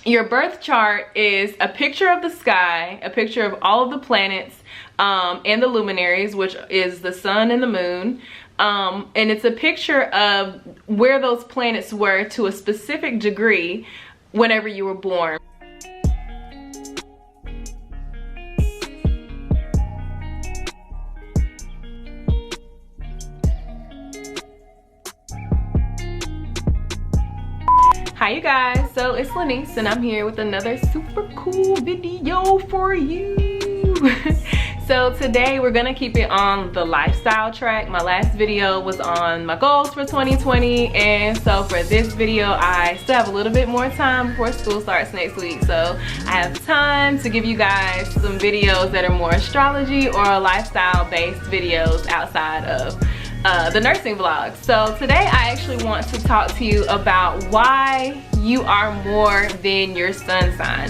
Your birth chart is a picture of the sky, a picture of all of the planets and the luminaries, which is the sun and the moon. And it's a picture of where those planets were to a specific degree whenever you were born. Hi you guys, so it's Lanice and I'm here with another super cool video for you. So today we're gonna keep it on the lifestyle track. My last video was on my goals for 2020, and so for this video I still have a little bit more time before school starts next week, so I have time to give you guys some videos that are more astrology or lifestyle based videos outside of the nursing vlogs. So today I actually want to talk to you about why you are more than your sun sign.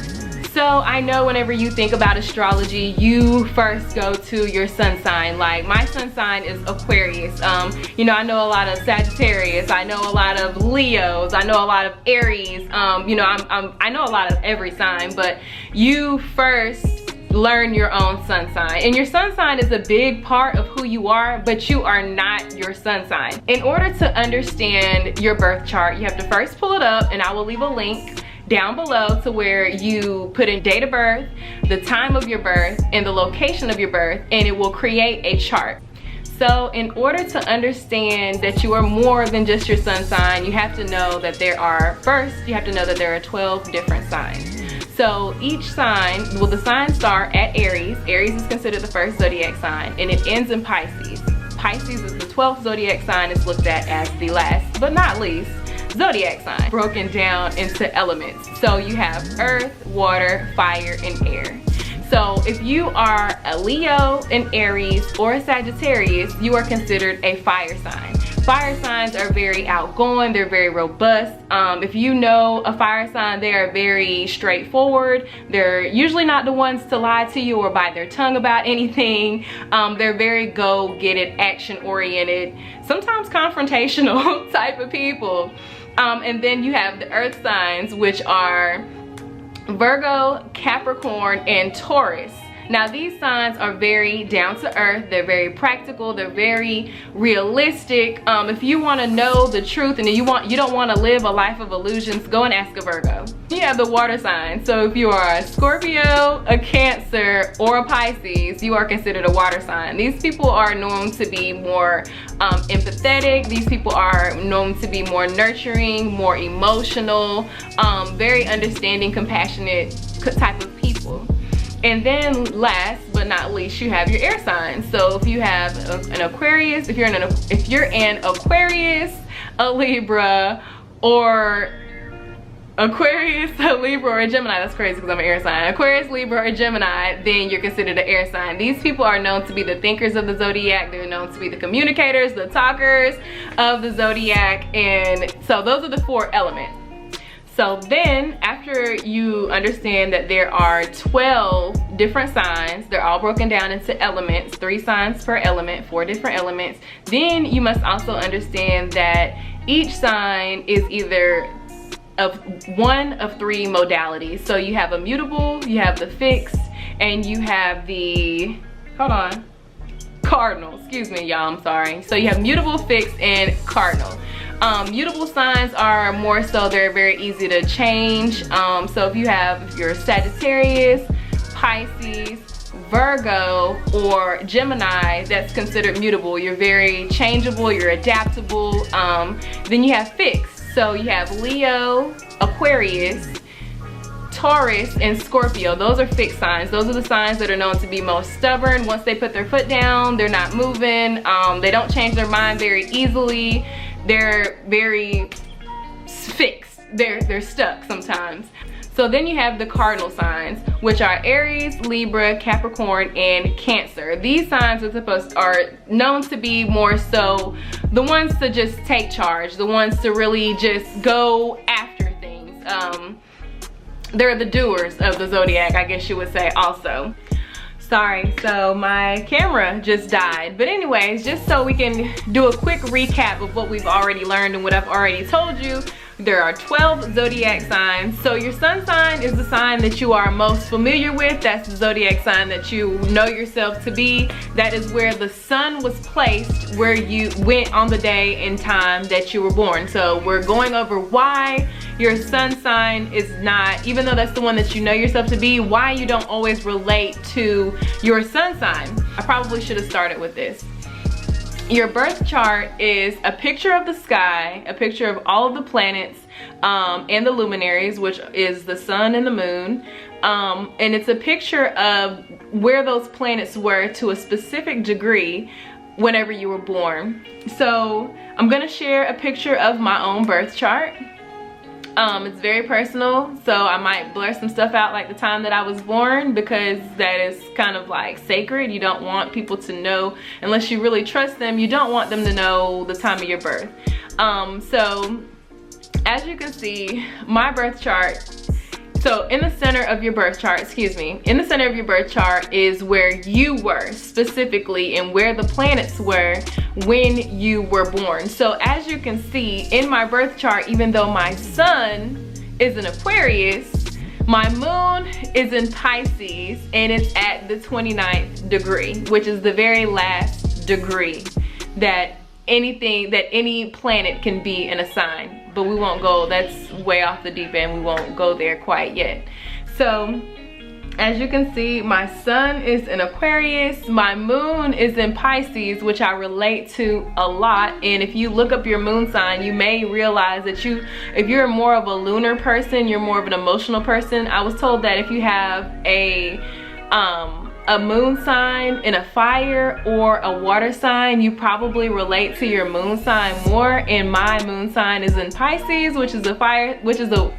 So I know whenever you think about astrology, you first go to your sun sign. Like my sun sign is Aquarius. You know, I know a lot of Sagittarius, I know a lot of Leos, I know a lot of Aries. You know, I know a lot of every sign, but you first learn your own sun sign, and your sun sign is a big part of who you are, but you are not your sun sign. In order to understand your birth chart, you have to first pull it up, and I will leave a link down below to where you put in date of birth, the time of your birth, and the location of your birth, and it will create a chart. So in order to understand that you are more than just your sun sign, you have to know that there are 12 different signs. So each sign, well, the signs start at Aries. Aries is considered the first zodiac sign, and it ends in Pisces. Pisces is the 12th zodiac sign. It's looked at as the last but not least zodiac sign, broken down into elements. So you have earth, water, fire, and air. So if you are a Leo, an Aries, or a Sagittarius, you are considered a fire sign. Fire signs are very outgoing, they're very robust. If you know a fire sign, they are very straightforward. They're usually not the ones to lie to you or bite their tongue about anything. They're very go-get-it, action-oriented, sometimes confrontational type of people. And then you have the earth signs, which are Virgo, Capricorn, and Taurus. Now these signs are very down to earth, they're very practical, they're very realistic. If you want to know the truth and you don't want to live a life of illusions, go and ask a Virgo. You have the water sign. So if you are a Scorpio, a Cancer, or a Pisces, you are considered a water sign. These people are known to be more empathetic. These people are known to be more nurturing, more emotional, very understanding, compassionate type of people. And then last but not least, you have your air signs. So if you have an Aquarius, if you're an Aquarius, a Libra, or Aquarius, a Libra, or a Gemini, that's crazy because I'm an air sign. Aquarius, Libra, or Gemini, then you're considered an air sign. These people are known to be the thinkers of the zodiac. They're known to be the communicators, the talkers of the zodiac. And so those are the 4 elements. So then after you understand that there are 12 different signs, they're all broken down into elements, 3 signs per element, 4 different elements, then you must also understand that each sign is either of one of 3 modalities. So you have a mutable, you have the fixed, and you have the, cardinal. Excuse me, y'all, I'm sorry. So you have mutable, fixed, and cardinal. Mutable signs are more so, they're very easy to change. So if you're Sagittarius, Pisces, Virgo, or Gemini, that's considered mutable. You're very changeable, you're adaptable. Then you have fixed. So you have Leo, Aquarius, Taurus, and Scorpio. Those are fixed signs. Those are the signs that are known to be most stubborn. Once they put their foot down, they're not moving. They don't change their mind very easily. They're very fixed. They're stuck sometimes. So then you have the cardinal signs, which are Aries, Libra, Capricorn, and Cancer. These signs are known to be more so the ones to just take charge, the ones to really just go after things. They're the doers of the zodiac, I guess you would say also. Sorry, so my camera just died. But anyways, just so we can do a quick recap of what we've already learned and what I've already told you, There are 12 zodiac signs. So your sun sign is the sign that you are most familiar with. That's the zodiac sign that you know yourself to be. That is where the sun was placed, where you went on the day and time that you were born. So we're going over why your sun sign is not, even though that's the one that you know yourself to be, why you don't always relate to your sun sign. I probably should have started with this. Your birth chart is a picture of the sky, a picture of all of the planets and the luminaries, which is the sun and the moon. And it's a picture of where those planets were to a specific degree whenever you were born. So I'm gonna share a picture of my own birth chart. It's very personal, so I might blur some stuff out like the time that I was born, because that is kind of like sacred. You don't want people to know, unless you really trust them, you don't want them to know the time of your birth. So as you can see, my birth chart, so in the center of your birth chart, in the center of your birth chart is where you were specifically and where the planets were when you were born. So as you can see in my birth chart, even though my sun is in Aquarius, my moon is in Pisces, and it's at the 29th degree, which is the very last degree that any planet can be in a sign. But we won't go, that's way off the deep end, we won't go there quite yet. So as you can see, my sun is in Aquarius, my moon is in Pisces, which I relate to a lot. And if you look up your moon sign, you may realize that if you're more of a lunar person, you're more of an emotional person. I was told that if you have a moon sign in a fire or a water sign, you probably relate to your moon sign more. And my moon sign is in Pisces, which is a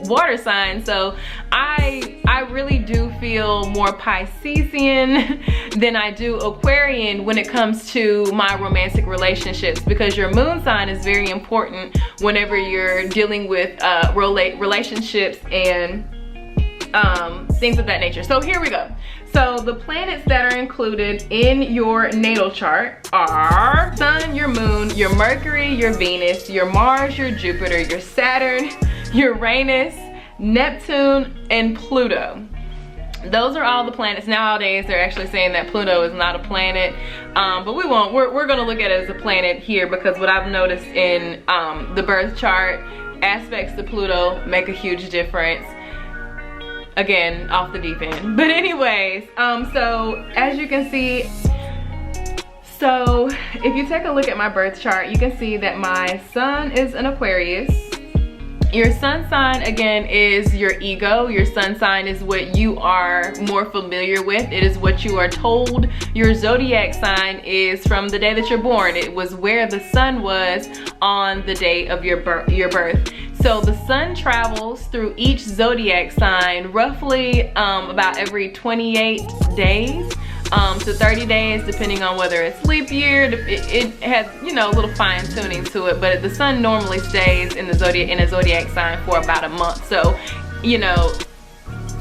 water sign. So I really do feel more Piscean than I do Aquarian when it comes to my romantic relationships, because your moon sign is very important whenever you're dealing with relationships and things of that nature. So here we go. So the planets that are included in your natal chart are Sun, your Moon, your Mercury, your Venus, your Mars, your Jupiter, your Saturn, Uranus, Neptune, and Pluto. Those are all the planets. Nowadays they're actually saying that Pluto is not a planet, but we won't. We're gonna look at it as a planet here, because what I've noticed in the birth chart, aspects to Pluto make a huge difference. Again, off the deep end. But anyways, so as you can see, so if you take a look at my birth chart, you can see that my sun is an Aquarius. Your sun sign, again, is your ego. Your sun sign is what you are more familiar with. It is what you are told. Your zodiac sign is from the day that you're born. It was where the sun was on the day of your birth. So the sun travels through each zodiac sign roughly about every 28 days to 30 days, depending on whether it's leap year. It has, you know, a little fine tuning to it, but the sun normally stays in a zodiac sign for about a month. So, you know,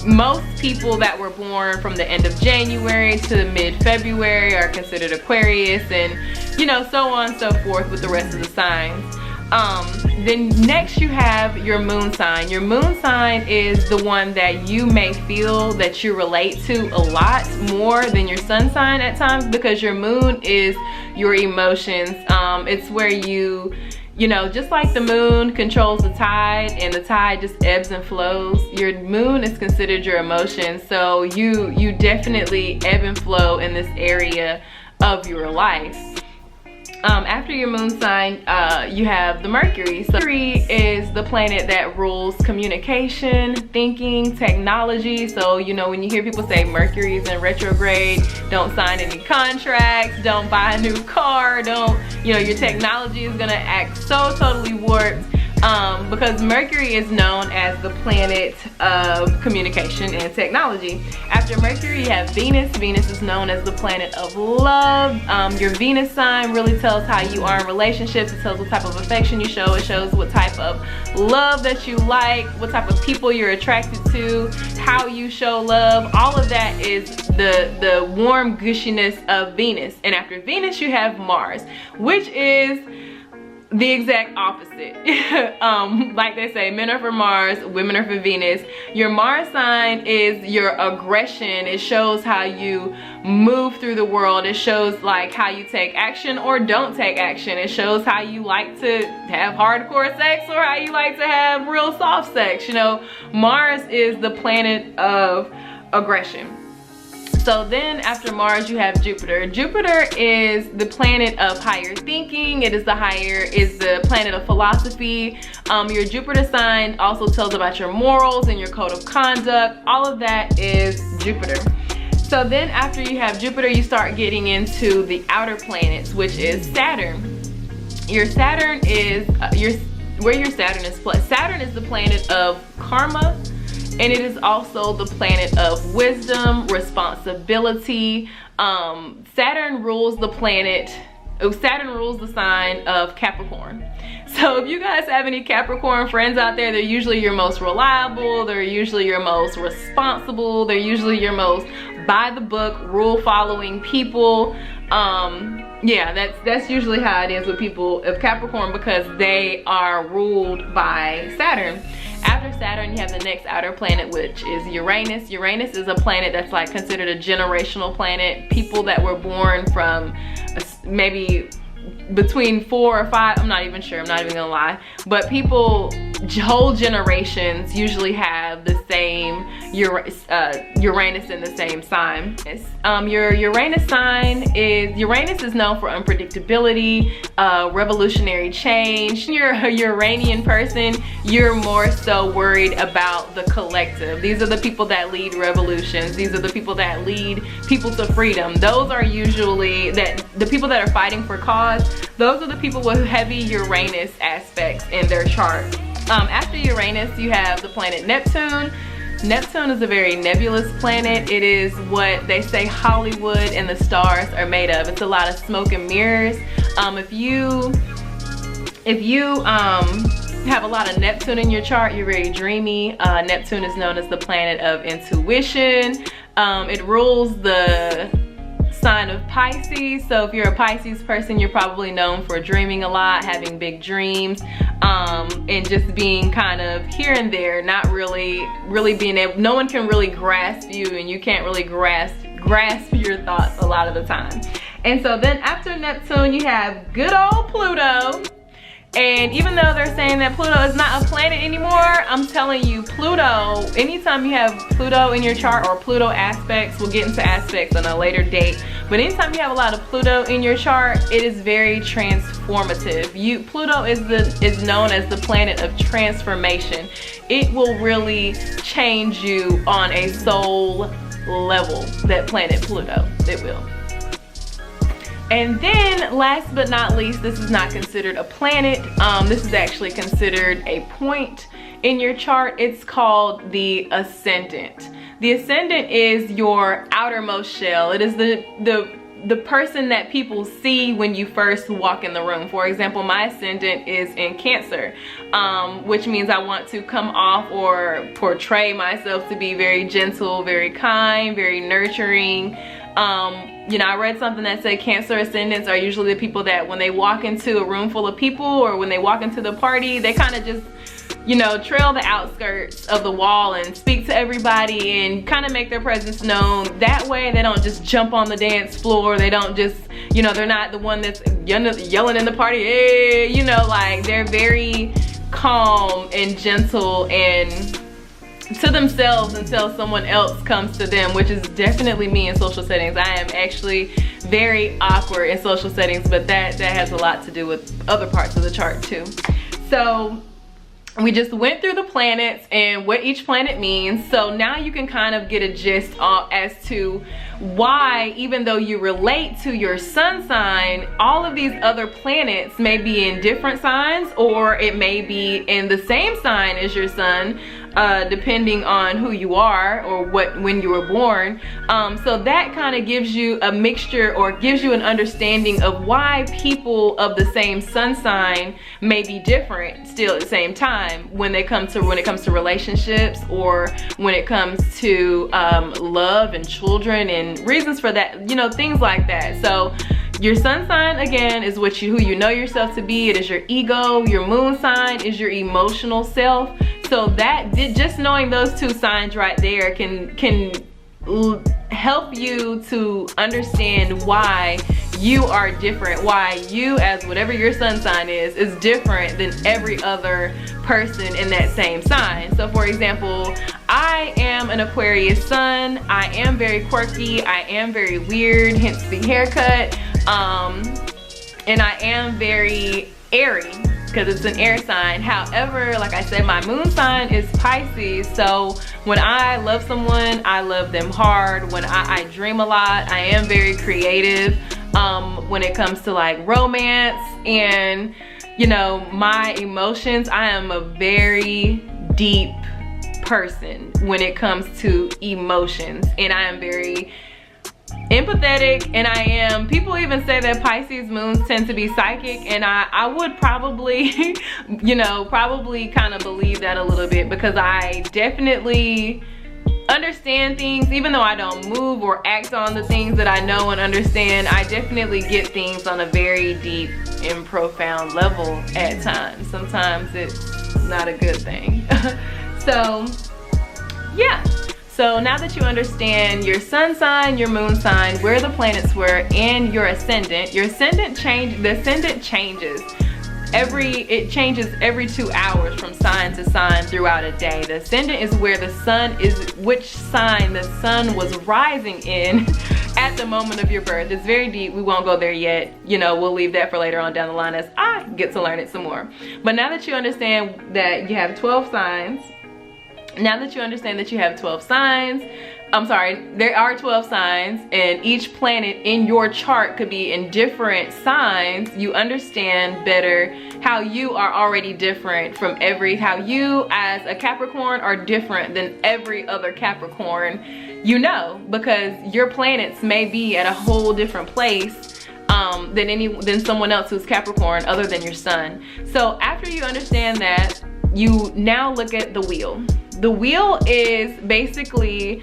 most people that were born from the end of January to mid-February are considered Aquarius, and you know, so on and so forth with the rest of the signs. Then next you have your moon sign. Your moon sign is the one that you may feel that you relate to a lot more than your sun sign at times, because your moon is your emotions. It's where you know, just like the moon controls the tide and the tide just ebbs and flows, your moon is considered your emotions. So you definitely ebb and flow in this area of your life. After your moon sign, you have the Mercury. So Mercury is the planet that rules communication, thinking, technology. So, you know, when you hear people say Mercury is in retrograde, don't sign any contracts, don't buy a new car, you know, your technology is gonna act so totally warped. Because Mercury is known as the planet of communication and technology. After Mercury, you have Venus. Venus is known as the planet of love. Your Venus sign really tells how you are in relationships. It tells what type of affection you show. It shows what type of love that you like, what type of people you're attracted to, how you show love. All of that is the warm gushiness of Venus. And after Venus, you have Mars, which is the exact opposite. Like they say, men are for Mars, women are for Venus. Your Mars sign is your aggression. It shows how you move through the world. It shows like how you take action or don't take action. It shows how you like to have hardcore sex or how you like to have real soft sex. You know, Mars is the planet of aggression. So then after Mars, you have Jupiter. Jupiter is the planet of higher thinking. It is the planet of philosophy. Your Jupiter sign also tells about your morals and your code of conduct. All of that is Jupiter. So then after you have Jupiter, you start getting into the outer planets, which is Saturn. Your Saturn is, where your Saturn is placed. Saturn is the planet of karma. And it is also the planet of wisdom, responsibility. Saturn rules the sign of Capricorn. So if you guys have any Capricorn friends out there, they're usually your most reliable, they're usually your most responsible, they're usually your most by the book, rule following people. Yeah, that's usually how it is with people of Capricorn, because they are ruled by Saturn. After Saturn, you have the next outer planet, which is Uranus. Uranus is a planet that's like considered a generational planet. People that were born from maybe between 4 or 5, I'm not even sure, I'm not even gonna lie, but people, whole generations usually have the same Uranus in the same sign. Your Uranus sign is, Uranus is known for unpredictability, revolutionary change. You're a Uranian person, you're more so worried about the collective. These are the people that lead revolutions. These are the people that lead people to freedom. Those are usually the people that are fighting for cause. Those are the people with heavy Uranus aspects in their chart. After Uranus, you have the planet Neptune. Neptune is a very nebulous planet. It is what they say Hollywood and the stars are made of. It's a lot of smoke and mirrors. If you have a lot of Neptune in your chart, you're very dreamy. Neptune is known as the planet of intuition. It rules the sign of Pisces. So if you're a Pisces person, you're probably known for dreaming a lot, having big dreams, and just being kind of here and there, not really being able, no one can really grasp you, and you can't really grasp your thoughts a lot of the time. And so then after Neptune, you have good old Pluto. And even though they're saying that Pluto is not a planet anymore, I'm telling you, Pluto, anytime you have Pluto in your chart, or Pluto aspects, we'll get into aspects on a later date, but anytime you have a lot of Pluto in your chart, it is very transformative. Pluto is known as the planet of transformation. It will really change you on a soul level, that planet Pluto, it will. And then last but not least, this is not considered a planet. This is actually considered a point in your chart. It's called the ascendant. The ascendant is your outermost shell. It is the person that people see when you first walk in the room. For example, my ascendant is in Cancer, which means I want to come off or portray myself to be very gentle, very kind, very nurturing. You know, I read something that said Cancer ascendants are usually the people that when they walk into a room full of people, or when they walk into the party, they kind of just, you know, trail the outskirts of the wall and speak to everybody and kind of make their presence known. That way they don't just jump on the dance floor. They don't just, you know, they're not the one that's yelling in the party, hey, you know, like they're very calm and gentle and to themselves until someone else comes to them, which is definitely me in social settings. I am actually very awkward in social settings, but that has a lot to do with other parts of the chart too. So we just went through the planets and what each planet means. So now you can kind of get a gist as to why, even though you relate to your sun sign, all of these other planets may be in different signs, or it may be in the same sign as your sun, depending on who you are or when you were born. So that kind of gives you a mixture, or gives you an understanding of why people of the same sun sign may be different still at the same time when it comes to relationships, or when it comes to love and children and reasons for that, you know, things like that. So Your sun sign, again, is who you know yourself to be. It is your ego. Your moon sign is your emotional self. So that just knowing those two signs right there can help you to understand why you are different, why you, as whatever your sun sign is different than every other person in that same sign. So for example, I am an Aquarius sun. I am very quirky. I am very weird, hence the haircut. And I am very airy because it's an air sign. However, like I said, my moon sign is Pisces. So when I love someone, I love them hard. When I dream a lot, I am very creative. When it comes to like romance and, you know, my emotions, I am a very deep person when it comes to emotions, and I am very empathetic, and people even say that Pisces moons tend to be psychic, and I would probably you know, probably kind of believe that a little bit, because I definitely understand things. Even though I don't move or act on the things that I know and understand, I definitely get things on a very deep and profound level at times. Sometimes it's not a good thing. So yeah, so now that you understand your sun sign, your moon sign, where the planets were, and your ascendant, the ascendant changes it changes every 2 hours from sign to sign throughout a day. The ascendant is where the sun is, which sign the sun was rising in at the moment of your birth. It's very deep. We won't go there yet. You know, we'll leave that for later on down the line as I get to learn it some more. But now that you understand that you have 12 signs, I'm sorry, there are 12 signs, and each planet in your chart could be in different signs. You understand better how you are already different from how you as a Capricorn are different than every other Capricorn, you know, because your planets may be at a whole different place than someone else who's Capricorn other than your sun. So after you understand that, you now look at the wheel. The wheel is basically,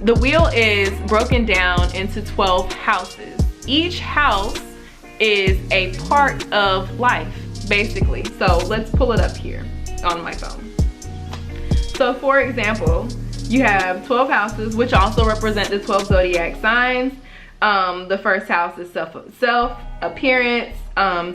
the wheel is broken down into 12 houses. Each house is a part of life, basically. So let's pull it up here on my phone. So for example, you have 12 houses, which also represent the 12 zodiac signs. The first house is self, appearance.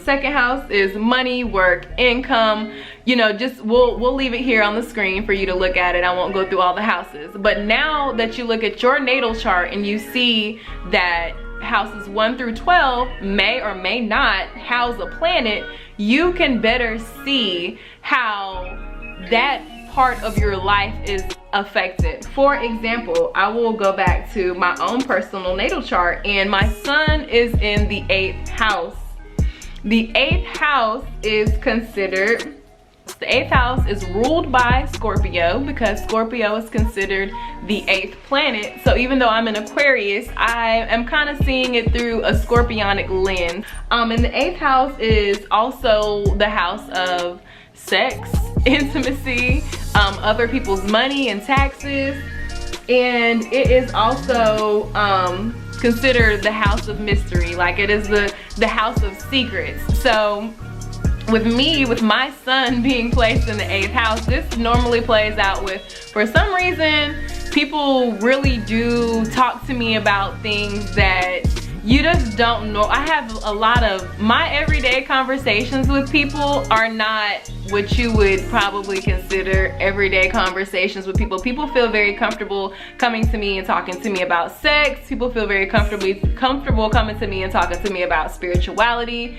Second house is money, work, income. You know, just we'll leave it here on the screen for you to look at it. I won't go through all the houses. But now that you look at your natal chart and you see that houses 1 through 12 may or may not house a planet, you can better see how that part of your life is affected. For example, I will go back to my own personal natal chart, and my sun is in the 8th house. The 8th house is considered, the 8th house is ruled by Scorpio, because Scorpio is considered the 8th planet. So even though I'm an Aquarius, I am kind of seeing it through a Scorpionic lens. And the 8th house is also the house of sex, intimacy, other people's money and taxes, and it is also considered the house of mystery. Like, it is the house of secrets. So with my sun being placed in the 8th house, this normally plays out with, for some reason, people really do talk to me about things that you just don't know. I have a lot of my everyday conversations with people are not what you would probably consider everyday conversations with people. People feel very comfortable coming to me and talking to me about sex. People feel very comfortable coming to me and talking to me about spirituality.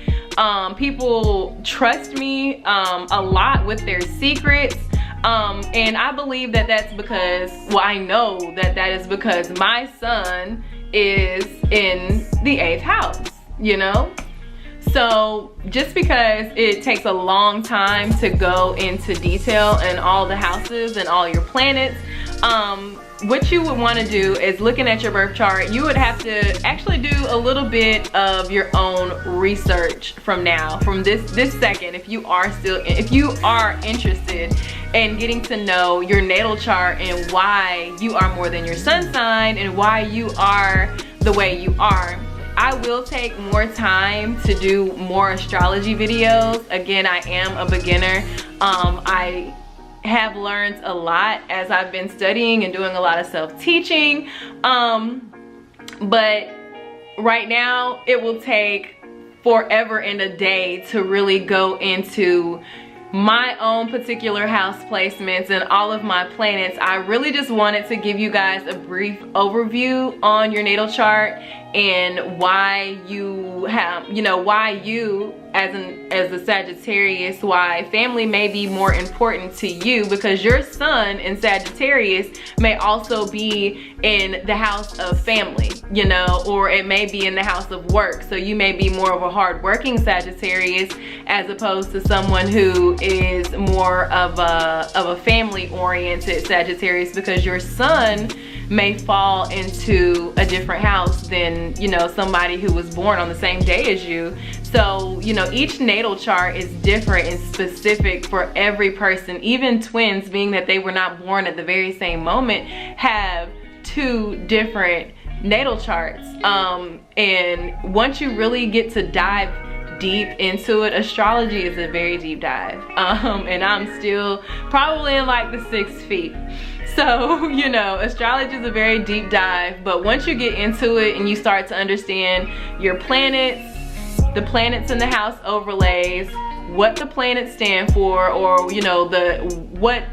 People trust me a lot with their secrets. And I believe that that's because, well, I know that that is because my sun is in the 8th house, you know? So just because it takes a long time to go into detail in all the houses and all your planets, what you would want to do is, looking at your birth chart, you would have to actually do a little bit of your own research from this second, if you are interested in getting to know your natal chart and why you are more than your sun sign and why you are the way you are. I will take more time to do more astrology videos. Again, I am a beginner. I have learned a lot as I've been studying and doing a lot of self-teaching. But right now it will take forever and a day to really go into my own particular house placements and all of my planets. I really just wanted to give you guys a brief overview on your natal chart and why you have, you know, why you as a Sagittarius, why family may be more important to you, because your sun in Sagittarius may also be in the house of family, you know, or it may be in the house of work. So you may be more of a hard-working Sagittarius as opposed to someone who is more of a family-oriented Sagittarius, because your sun may fall into a different house than, you know, somebody who was born on the same day as you. So, you know, each natal chart is different and specific for every person. Even twins, being that they were not born at the very same moment, have two different natal charts. And once you really get to dive deep into it, astrology is a very deep dive. And I'm still probably in like the 6 feet. So, you know, astrology is a very deep dive, but once you get into it and you start to understand your planets, the planets in the house overlays, what the planets stand for, or, you know, what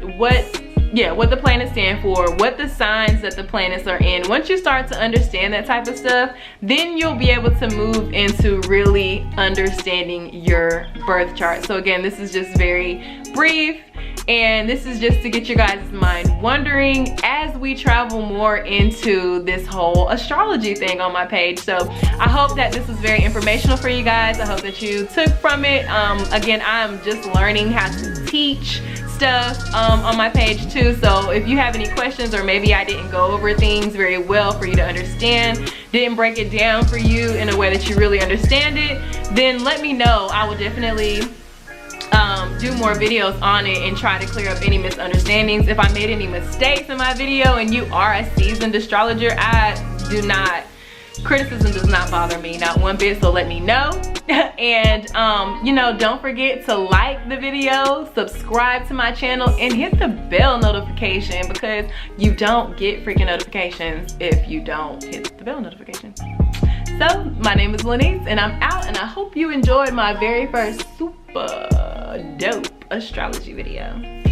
the planets stand for, what the signs that the planets are in. Once you start to understand that type of stuff, then you'll be able to move into really understanding your birth chart. So again, this is just very brief, and this is just to get your guys' mind wondering as we travel more into this whole astrology thing on my page. So I hope that this was very informational for you guys. I hope that you took from it. Again, I'm just learning how to teach stuff on my page too. So if you have any questions, or maybe I didn't go over things very well for you to understand, didn't break it down for you in a way that you really understand it, then let me know. I will definitely do more videos on it and try to clear up any misunderstandings. If I made any mistakes in my video and you are a seasoned astrologer, criticism does not bother me, not one bit, so let me know. And you know, don't forget to like the video, subscribe to my channel, and hit the bell notification, because you don't get freaking notifications if you don't hit the bell notification. So my name is Lenice, and I'm out, and I hope you enjoyed my very first super dope astrology video.